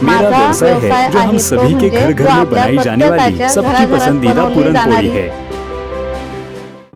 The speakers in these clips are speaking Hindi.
मेरा व्यवसाय है जो हम सभी के घर घर में बनाई जाने वाली सबकी पसंदीदा पूरन पोली है।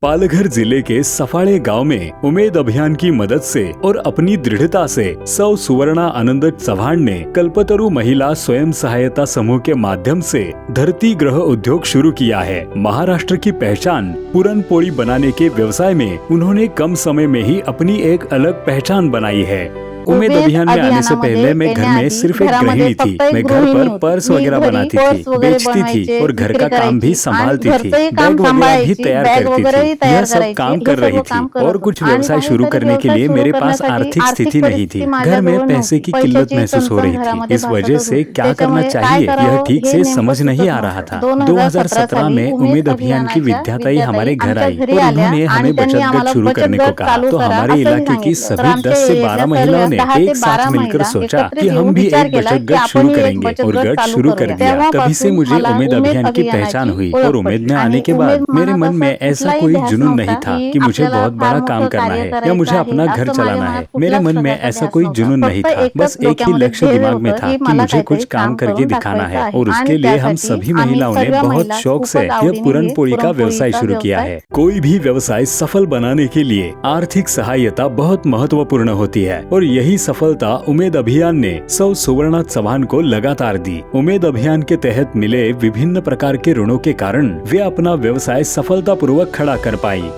पालघर जिले के सफाड़े गांव में उमेद अभियान की मदद से और अपनी दृढ़ता से सौ सुवर्णा आनंद चौहान ने कल्पतरु महिला स्वयं सहायता समूह के माध्यम से धरती ग्रह उद्योग शुरू किया है। महाराष्ट्र की पहचान पूरन पोली बनाने के व्यवसाय में उन्होंने कम समय में ही अपनी एक अलग पहचान बनाई है। उमेद अभियान में आने से पहले मैं घर में सिर्फ एक गृहिणी थी। मैं घर पर पर्स वगैरह बनाती थी, बेचती थी और घर का काम भी संभालती थी। बैग वगैरह भी तैयार करती थी। यह सब काम कर रही थी और कुछ व्यवसाय शुरू करने के लिए मेरे पास आर्थिक स्थिति नहीं थी। घर में पैसे की किल्लत महसूस हो रही थी। इस वजह से क्या करना चाहिए यह ठीक से समझ नहीं आ रहा था। 2017 में उमेद अभियान की विद्याताई हमारे घर आई और उन्होंने हमें बचत गट शुरू करने को कहा। तो हमारे इलाके की सभी 10 से 12 महिलाओं एक साथ मिलकर सोचा कि हम भी एक बचत गट शुरू करेंगे और गट शुरू कर दिया। तभी से मुझे उमेद अभियान की पहचान हुई और उमेद में आने के बाद मेरे मन में ऐसा कोई जुनून नहीं था कि मुझे बहुत बड़ा काम करना है या मुझे अपना घर चलाना है। मेरे मन में ऐसा कोई जुनून नहीं था। बस एक ही लक्ष्य दिमाग में था कि मुझे कुछ काम करके दिखाना है और उसके लिए हम सभी महिलाओं ने बहुत शौक से यह पूरन पोली का व्यवसाय शुरू किया है। कोई भी व्यवसाय सफल बनाने के लिए आर्थिक सहायता बहुत महत्वपूर्ण होती है और यही सफलता उमेद अभियान ने सौ सुवर्णा चौहान को लगातार दी। उमेद अभियान के तहत मिले विभिन्न प्रकार के ऋणों के कारण वे अपना व्यवसाय सफलतापूर्वक खड़ा कर पाई।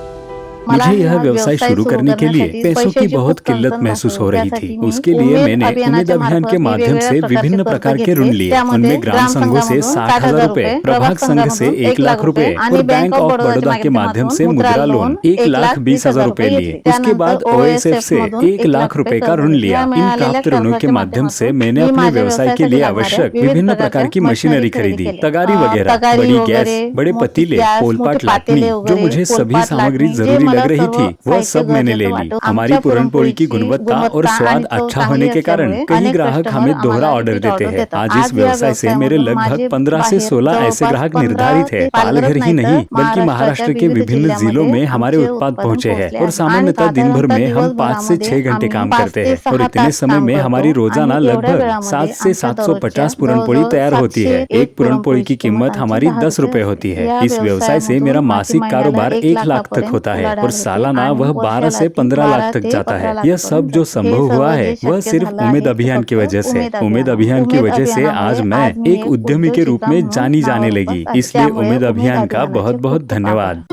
मुझे यह व्यवसाय शुरू करने के लिए पैसों की बहुत किल्लत महसूस हो रही थी। उसके लिए मैंने उमेद अभियान के माध्यम से विभिन्न प्रकार के ऋण लिए। उनमें ग्राम संघों से 60,000 रूपए, प्रभाग संघ से 1 लाख रूपए और बैंक ऑफ बड़ौदा के माध्यम से मुद्रा लोन 1,20,000 रूपए लिए। उसके बाद OSF से 1 लाख रूपए का ऋण लिया। इन प्राप्त ऋणों के माध्यम से मैंने अपने व्यवसाय के लिए आवश्यक विभिन्न प्रकार की मशीनरी खरीदी। तगारी वगैरह, बड़ी गैस, बड़े पतीले, पोलपाट, लाटनी, जो मुझे सभी सामग्री जरूरी लग रही थी वह सब मैंने ले ली। हमारी पूरन पोली की गुणवत्ता और स्वाद अच्छा होने के कारण कई ग्राहक हमें दोहरा ऑर्डर देते हैं। आज इस व्यवसाय से मेरे लगभग 15 से 16 ऐसे ग्राहक निर्धारित है। पालघर ही नहीं बल्कि महाराष्ट्र के विभिन्न जिलों में हमारे उत्पाद पहुँचे हैं और सामान्यतः दिन भर में हम 5 से 6 घंटे काम करते हैं और इतने समय में हमारी रोजाना लगभग 7 से 750 पूरन पोली तैयार होती है। एक पूरन पोली की कीमत हमारी 10 रुपए होती है। इस व्यवसाय से मेरा मासिक कारोबार 1 लाख तक होता है और सालाना वह 12 से 15 लाख तक जाता है। यह सब जो संभव हुआ है वह सिर्फ उमेद अभियान की वजह से। उमेद अभियान की वजह से आज मैं एक उद्यमी के रूप में जानी जाने लगी। इसलिए उमेद अभियान का बहुत बहुत धन्यवाद।